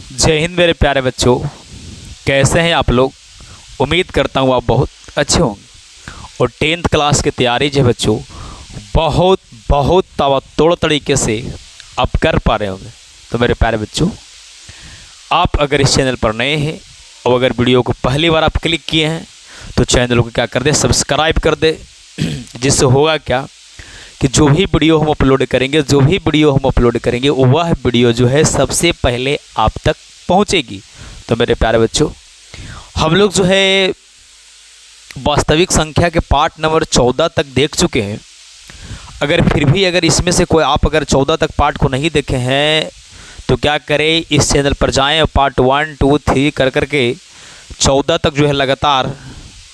जय हिंद मेरे प्यारे बच्चों, कैसे हैं आप लोग। उम्मीद करता हूँ आप बहुत अच्छे होंगे और 10th क्लास की तैयारी जो बच्चों बहुत ताबड़तोड़ तरीके से आप कर पा रहे होंगे। तो मेरे प्यारे बच्चों, आप अगर इस चैनल पर नए हैं और अगर वीडियो को पहली बार आप क्लिक किए हैं तो चैनल को क्या कर दे, सब्सक्राइब कर दे। जिससे होगा क्या कि जो भी वीडियो हम अपलोड करेंगे वह वीडियो जो है सबसे पहले आप तक पहुंचेगी। तो मेरे प्यारे बच्चों, हम लोग जो है वास्तविक संख्या के पार्ट नंबर 14 तक देख चुके हैं। अगर इसमें से कोई आप अगर 14 तक पार्ट को नहीं देखे हैं तो क्या करें, इस चैनल पर जाएं और पार्ट 1, 2, 3 करके 14 तक जो है लगातार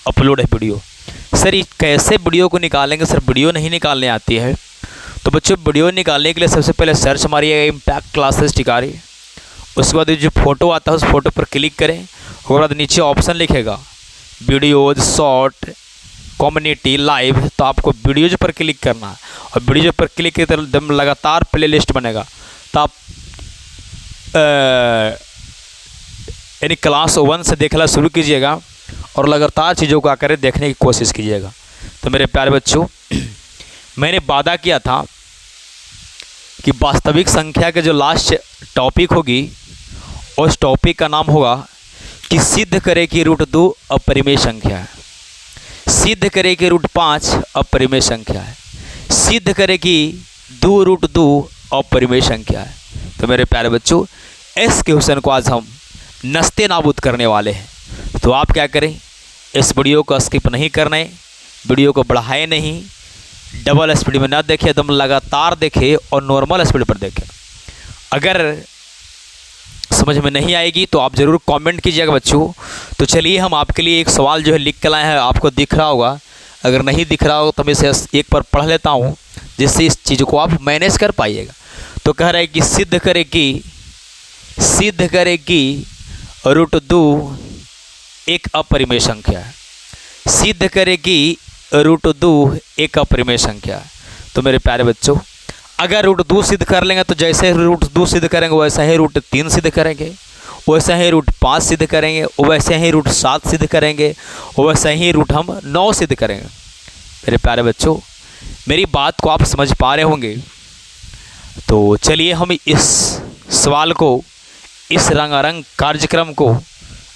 अपलोड है वीडियो। सर ये कैसे वीडियो को निकालेंगे, सर वीडियो नहीं निकालने आती है। तो बच्चों, वीडियो निकालने के लिए सबसे पहले सर्च मारिएगा इम्पैक्ट क्लासेस टिकारी। उसके बाद जो फोटो आता है उस फोटो पर क्लिक करें। उसके बाद नीचे ऑप्शन लिखेगा वीडियोज, शॉर्ट, कम्युनिटी, लाइव। तो आपको वीडियोज पर क्लिक करना है और वीडियो पर क्लिक करते एकदम लगातार प्लेलिस्ट बनेगा। तो आप यानी क्लास 1 से देखना शुरू कीजिएगा और लगातार चीज़ों को आकर देखने की कोशिश कीजिएगा। तो मेरे प्यारे बच्चों, मैंने वादा किया था कि वास्तविक संख्या के जो लास्ट टॉपिक होगी उस टॉपिक का नाम होगा कि सिद्ध करे कि √2 अपरिमेय संख्या है, सिद्ध करे कि √5 अपरिमेय संख्या है, सिद्ध करे कि 2√2 अपरिमेय संख्या है। तो मेरे प्यारे बच्चों, इस क्वेश्चन को आज हम नस्ते नाबूद करने वाले हैं। तो आप क्या करें, इस वीडियो को स्किप नहीं करना है, वीडियो को बढ़ाएं नहीं, डबल स्पीड में ना देखें, एकदम लगातार देखें और नॉर्मल स्पीड पर देखें। अगर समझ में नहीं आएगी तो आप ज़रूर कमेंट कीजिएगा बच्चों। तो चलिए हम आपके लिए एक सवाल जो है लिख के लाए हैं, आपको दिख रहा होगा। अगर नहीं दिख रहा हो तो मैं इसे एक बार पढ़ लेता हूँ जिससे इस चीज़ को आप मैनेज कर पाइएगा। तो कह रहा है कि सिद्ध करे कि √2 एक अपरिमेय संख्या है, सिद्ध करे कि √2 एक अपरिमेय संख्या है। तो मेरे प्यारे बच्चों, अगर √2 सिद्ध कर लेंगे तो जैसे √2 सिद्ध करेंगे वैसा ही √3 सिद्ध करेंगे, वैसा ही √5 सिद्ध करेंगे, वैसे ही √7 सिद्ध करेंगे, वैसा ही हम 9 सिद्ध करेंगे। मेरे प्यारे बच्चों, मेरी बात को आप समझ पा रहे होंगे। तो चलिए हम इस सवाल को, इस रंगारंग कार्यक्रम को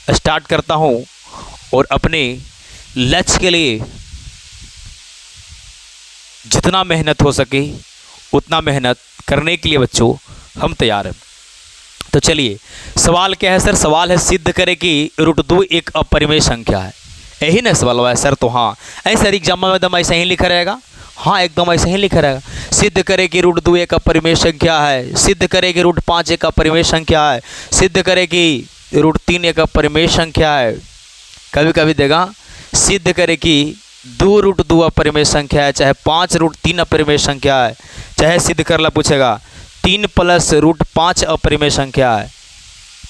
स्टार्ट करता हूं और अपने लक्ष्य के लिए जितना मेहनत हो सके उतना मेहनत करने के लिए बच्चों हम तैयार हैं। तो चलिए, सवाल क्या है सर? सवाल है सिद्ध करे कि √2 एक अपरिमेय संख्या है। यही ना सवाल हुआ है सर? तो हाँ, ऐसा एग्जाम में एकदम ऐसा ही लिखा रहेगा। हाँ, एकदम ऐसा ही लिखा रहेगा। सिद्ध करे कि √2 एक अपरिमेय संख्या है, सिद्ध करे कि √5 एक अपरिमेय संख्या है, सिद्ध करे कि √3 एक अपरिमेय संख्या है। कभी कभी देगा सिद्ध करे कि 2√2 अपरिमेय संख्या है, चाहे 5√3 अपरिमेय संख्या है, चाहे सिद्ध करला पूछेगा 3 + √5 अपरिमेय संख्या है,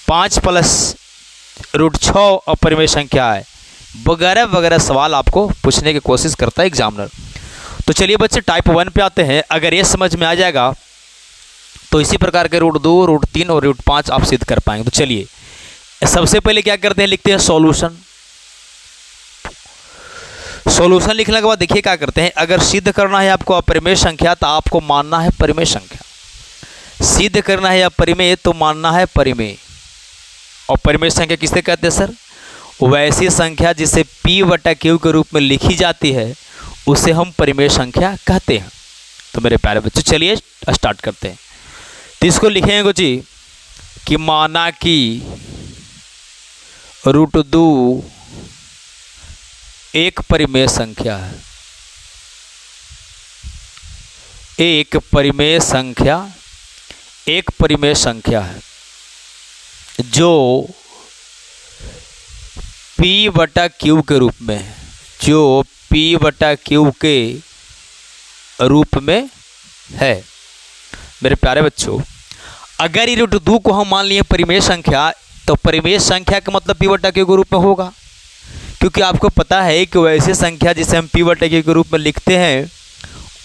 5 + √6 अपरिमेय संख्या है, वगैरह वगैरह सवाल आपको पूछने की कोशिश करता है एग्जामिनर। तो चलिए बच्चे, टाइप 1 पे आते हैं। अगर ये समझ में आ जाएगा तो इसी प्रकार के √2, √3 और √5 आप सिद्ध कर पाएंगे। तो चलिए सबसे पहले क्या करते हैं, लिखते हैं सॉल्यूशन। सॉल्यूशन लिखने के बाद देखिए क्या करते हैं। अगर सिद्ध करना है आपको अपरिमेय संख्या तो आपको मानना है परिमेय संख्या, सिद्ध करना है अपरिमेय तो मानना है परिमेय। और परिमेय संख्या किसे कहते हैं सर? वैसी संख्या जिसे P/Q के रूप में लिखी जाती है उसे हम परिमेय संख्या कहते हैं। तो मेरे प्यारे बच्चों, चलिए स्टार्ट करते हैं। तो इसको लिखेंगे जी कि माना कि √2 एक परिमेय संख्या है, एक परिमेय संख्या है जो P/Q के रूप में है, जो P/Q के रूप में है। मेरे प्यारे बच्चों, अगर ये √2 को हम मान लिए परिमेय संख्या तो परिमेय संख्या का मतलब P/Q के रूप में होगा, क्योंकि आपको पता है कि वैसी संख्या जिसे हम P/Q के रूप में लिखते हैं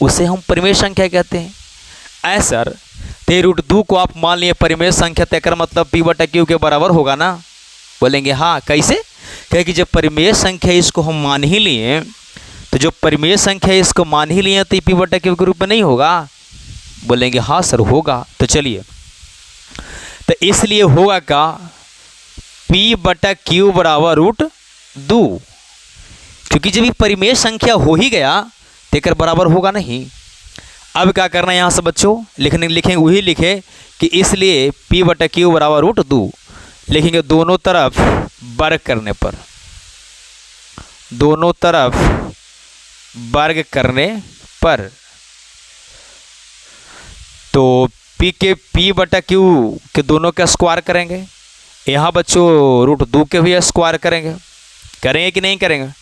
उसे हम परिमेय संख्या कहते हैं। ऐसा तो रूट 2 को आप मान लिए परिमेय संख्या, तेकर मतलब पी बटा क्यू के बराबर होगा ना। बोलेंगे हाँ कैसे, क्योंकि जब परिमेय संख्या इसको हम मान ही लिए, तो जो परिमेय संख्या इसको मान ही लिए तो पी बटा क्यू के रूप में नहीं होगा। बोलेंगे हाँ सर होगा। तो चलिए, तो इसलिए होगा क्या, पी बटा क्यू बराबर रूट 2, क्योंकि जब ये परिमेय संख्या हो ही गया तेकर बराबर होगा नहीं। अब क्या करना है यहाँ से बच्चों, लिखेंगे वही लिखे कि इसलिए पी बटा क्यू बराबर रूट 2 लिखेंगे, दोनों तरफ वर्ग करने पर, दोनों तरफ वर्ग करने पर। तो पी बटा क्यू के दोनों का स्क्वायर करेंगे, यहाँ बच्चों रूट 2 के भी स्क्वायर करेंगे। करेंगे कि नहीं करेंगे,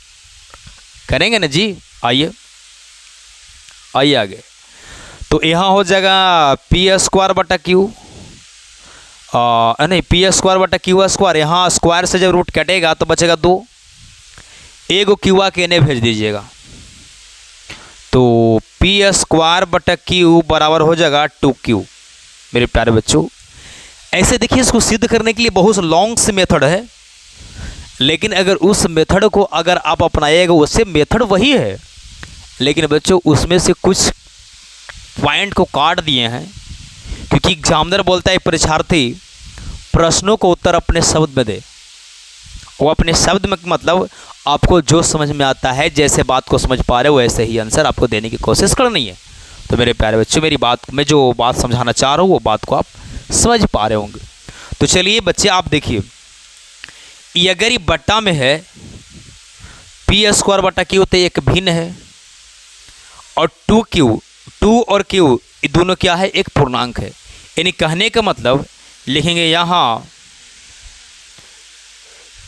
करेंगे ना जी। आइए आइए आगे। तो यहाँ हो जाएगा पी स्क्वायर बटा क्यू, नहीं पी स्क्वायर बटा क्यू स्क्वायर, यहाँ स्क्वायर से जब रूट कटेगा तो बचेगा 2, एगो क्यू आ के इन्हें भेज दीजिएगा। तो पी स्क्वायर बटा क्यू बराबर हो जाएगा 2q। मेरे प्यारे बच्चों, ऐसे देखिए इसको सिद्ध करने के लिए बहुत लॉन्ग से मेथड है, लेकिन अगर उस मेथड को अगर आप अपनाइएगा, उससे मेथड वही है, लेकिन बच्चों उसमें से कुछ पॉइंट को काट दिए हैं, क्योंकि एग्जामिनर बोलता है परीक्षार्थी प्रश्नों को उत्तर अपने शब्द में दे। वो अपने शब्द में मतलब आपको जो समझ में आता है, जैसे बात को समझ पा रहे हो वैसे ही आंसर आपको देने की कोशिश करनी है। तो मेरे प्यारे बच्चों, मेरी बात में जो बात समझाना चाह रहा हूँ वो बात को आप समझ पा रहे होंगे। तो चलिए बच्चे आप देखिए, ये अगर ये बट्टा में है पी स्क्वायर बटा क्यू तो एक भिन्न है, और 2 और क्यू ये दोनों क्या है, एक पूर्णांक है। यानी कहने का मतलब लिखेंगे यहाँ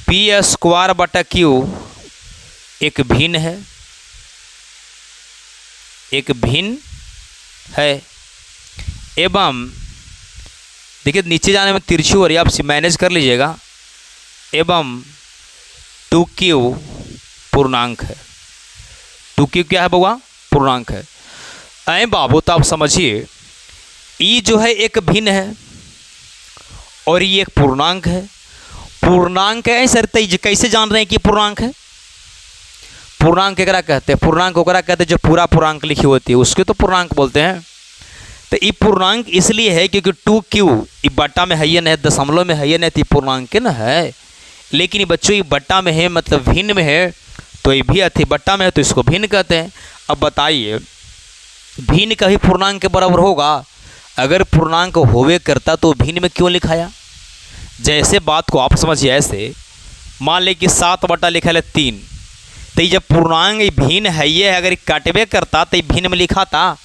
पी स्क्वायर बटा क्यू एक भिन्न है, एक भिन्न है, एवं देखिए नीचे जाने में तिरछी हो रही है, आप मैनेज कर लीजिएगा, एवं 2q पूर्णांक है। 2q क्या है बउआ, पूर्णांक है। अरे बाबू तो आप समझिए, ई जो है एक भिन्न है और ये एक पूर्णांक है। पूर्णांक है सर, तो कैसे जान रहे हैं कि पूर्णांक है? पूर्णांक केकरा कहते हैं? पूर्णांक ओकरा कहते हैं जो पूरा पूर्णांक लिखी होती है, उसके तो पूर्णांक बोलते हैं। तो ये पूर्णांक इसलिए है क्योंकि 2q ये बट्टा में है या नहीं, दशमलव में है या नहीं, तो पूर्णांक ना है। लेकिन ये बच्चों ये बट्टा में है मतलब भिन्न में है, तो ये भी अति बट्टा में है तो इसको भिन्न कहते हैं। अब बताइए, भिन्न का ही पूर्णांक के बराबर होगा? अगर पूर्णांक होवे करता तो भिन्न में क्यों लिखाया? जैसे बात को आप समझिए, ऐसे मान ले कि 7 बटा लिखा है 3, तो जब पूर्णांक भिन्न है ये अगर काटवे करता तो भिन्न में लिखा था,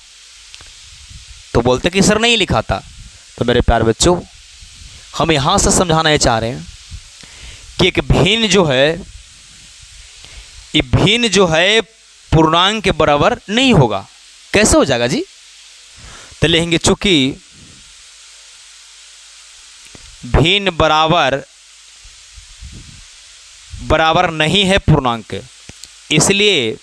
तो बोलते कि सर नहीं लिखा था। तो मेरे प्यारे बच्चों, हम यहाँ से समझाना ये चाह रहे हैं कि एक भिन्न जो है, ये भिन्न जो है पूर्णांक के बराबर नहीं होगा। कैसे हो जाएगा जी? तो लेंगे चूंकि भिन्न बराबर नहीं है पूर्णांक के, इसलिए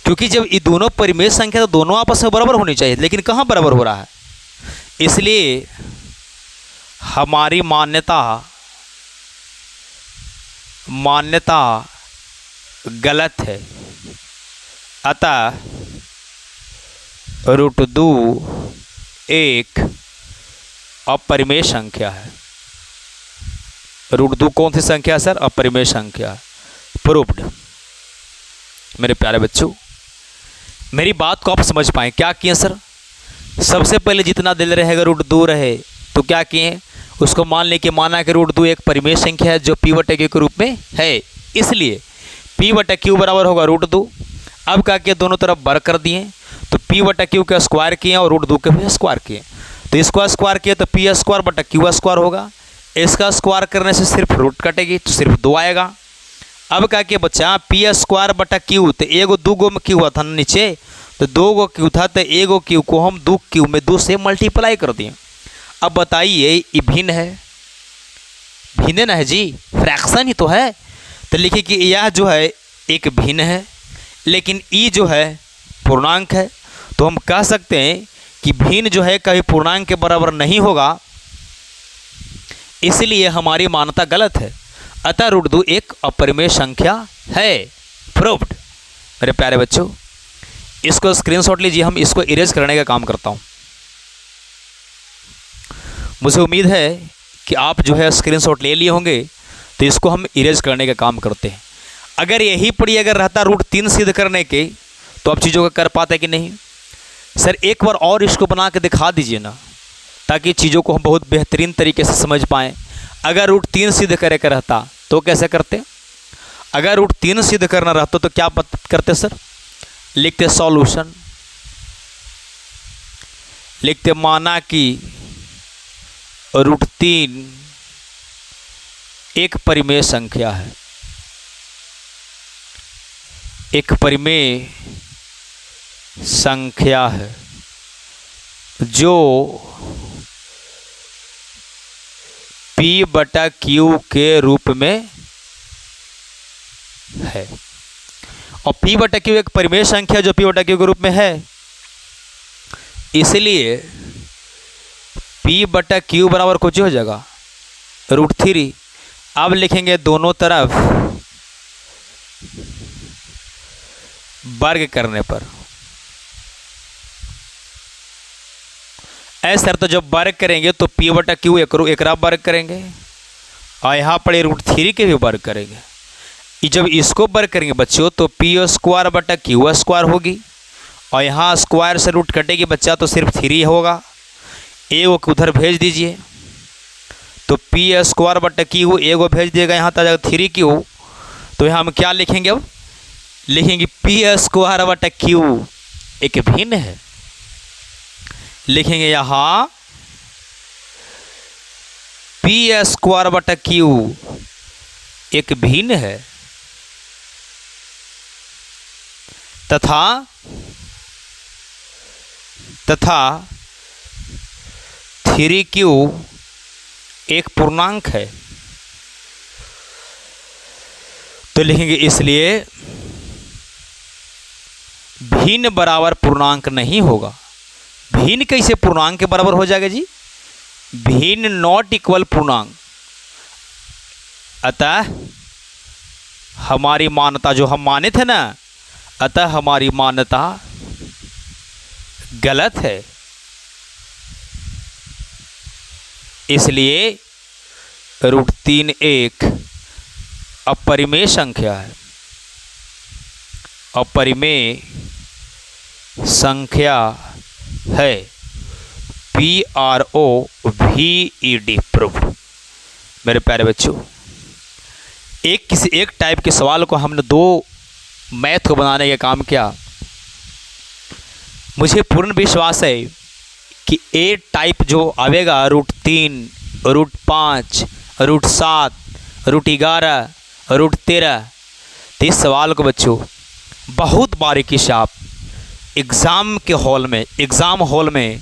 क्योंकि जब ये दोनों परिमेय संख्या तो दोनों आपस में बराबर होनी चाहिए, लेकिन कहाँ बराबर हो रहा है, इसलिए हमारी मान्यता गलत है। अतः √2 एक अपरिमेय संख्या है। √2 कौन सी संख्या है सर? अपरिमेय संख्या। प्रूव्ड। मेरे प्यारे बच्चों, मेरी बात को आप समझ पाए क्या किए सर? सबसे पहले जितना दिल रहेगा √2 रहे तो क्या किए, उसको माना कि √2 एक परिमेय संख्या है जो p बटा क्यू के रूप में है, इसलिए p बटा क्यू बराबर होगा √2। अब क्या किए, दोनों तरफ वर्ग कर दिए, तो p बटा क्यू का स्क्वायर किए और √2 के भी स्क्वायर किए, तो इसको स्क्वायर किए तो p स्क्वायर बटा क्यू स्क्वायर होगा। इसका स्क्वायर करने से सिर्फ रूट कटेगी तो सिर्फ 2 आएगा। अब क्या किया बच्चा, पी स्क्वायर बटा क्यू, तो एगो 2 गो में क्यू हुआ था नीचे, तो 2 गो क्यू था, तो एगो क्यू को हम 2 क्यू में 2 से मल्टीप्लाई कर दिए। अब बताइए ये भिन्न है? भिन्न ना है जी, फ्रैक्शन ही तो है। तो लिखिए कि यह जो है एक भिन्न है, लेकिन ई जो है पूर्णांक है। तो हम कह सकते हैं कि भिन्न जो है कभी पूर्णांक के बराबर नहीं होगा, इसलिए हमारी मान्यता गलत है। अतः √2 एक अपरिमेय संख्या है। प्रूव्ड। मेरे प्यारे बच्चों, इसको स्क्रीनशॉट लीजिए, हम इसको इरेज करने का काम करता हूं। मुझे उम्मीद है कि आप जो है स्क्रीनशॉट ले लिए होंगे, तो इसको हम इरेज करने का काम करते हैं। अगर यही पड़ी अगर रहता √3 सिद्ध करने के, तो आप चीज़ों को कर पाते कि नहीं? सर एक बार और इसको बना के दिखा दीजिए ना, ताकि चीज़ों को हम बहुत बेहतरीन तरीके से समझ पाएँ। अगर √3 सिद्ध करे का रहता तो कैसे करते? अगर √3 सिद्ध करना रहता तो क्या करते सर? लिखते सॉल्यूशन, लिखते माना कि √3 एक परिमेय संख्या है, एक परिमेय संख्या है जो P/Q के रूप में है। और P/Q एक परिमेय संख्या जो P/Q के रूप में है, इसलिए P/Q बराबर कुछ हो जाएगा √3। अब लिखेंगे दोनों तरफ वर्ग करने पर। ऐसा तो जब वर्ग करेंगे तो P/Q एकरा वर्ग करेंगे, और यहाँ पर √3 के भी वर्ग करेंगे। जब इसको वर्ग करेंगे बच्चों तो P² होगी, और यहाँ स्क्वायर से रूट कटेगी बच्चा, तो सिर्फ 3 होगा। एगो उधर भेज दीजिए, तो P² एगो भेज देगा, यहाँ तक 3Q। तो यहाँ हम क्या लिखेंगे? अब लिखेंगे P² एक भिन्न है। लिखेंगे यहाँ P² एक भिन्न है, तथा 3Q एक पूर्णांक है। तो लिखेंगे इसलिए भिन्न बराबर पूर्णांक नहीं होगा। भिन्न कैसे पूर्णांक के बराबर हो जाएगा जी? भिन्न नॉट इक्वल पूर्णांक। अतः हमारी मान्यता जो हम माने थे ना, अतः हमारी मान्यता गलत है। इसलिए √3 एक अपरिमेय संख्या है। अपरिमेय संख्या है। PROVED proof. मेरे प्यारे बच्चों, एक टाइप के सवाल को हमने 2 मैथ को बनाने का काम किया। मुझे पूर्ण विश्वास है कि ए टाइप जो आवेगा √3, √5, √7, √11, √13, तो इस सवाल को बच्चों बहुत बारीकी से आप एग्ज़ाम हॉल में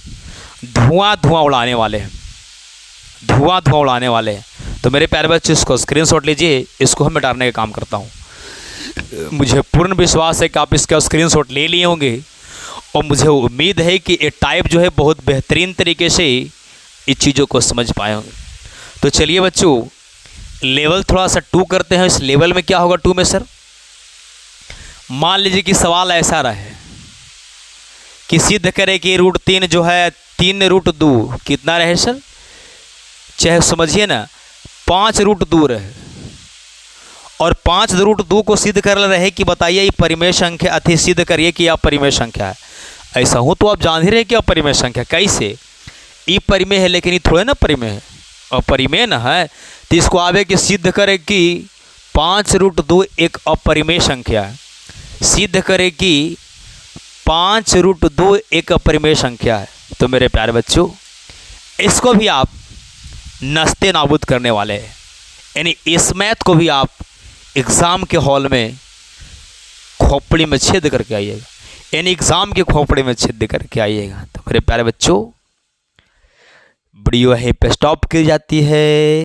धुआं उड़ाने वाले हैं। धुआं उड़ाने वाले हैं। तो मेरे प्यारे बच्चों, इसको स्क्रीनशॉट लीजिए, इसको हम मिटाने का काम करता हूँ। मुझे पूर्ण विश्वास है कि आप इसका स्क्रीनशॉट ले लिए होंगे, और मुझे उम्मीद है कि ये टाइप जो है बहुत बेहतरीन तरीके से इस चीज़ों को समझ पाए होंगे। तो चलिए बच्चों, लेवल थोड़ा सा 2 करते हैं। इस लेवल में क्या होगा 2 में सर? मान लीजिए कि सवाल ऐसा रहे कि सिद्ध करे कि √3 जो है 3√2 कितना रहे सर? चाहे समझिए ना 5√2 रहे, और 5√2 को सिद्ध कर रहे कि बताइए ये परिमेय संख्या अति सिद्ध करिए कि यह परिमेय संख्या है। ऐसा हो तो आप जान ही रहे कि अपरिमेय संख्या कैसे? ये परिमेय है लेकिन ये थोड़े ना परिमेय है, अपरिमेय ना है। तो इसको आवे कि सिद्ध करे कि 5√2 एक अपरिमेय संख्या है। सिद्ध करे कि 5√2 एक अपरिमेय संख्या है। तो मेरे प्यारे बच्चों, इसको भी आप नस्ते नाबूद करने वाले हैं। यानी इस मैथ को भी आप एग्ज़ाम के हॉल में खोपड़ी में छेद करके आइएगा, यानी एग्ज़ाम के खोपड़ी में छेद करके आइएगा। तो मेरे प्यारे बच्चों, वीडियो यहीं पे स्टॉप की जाती है।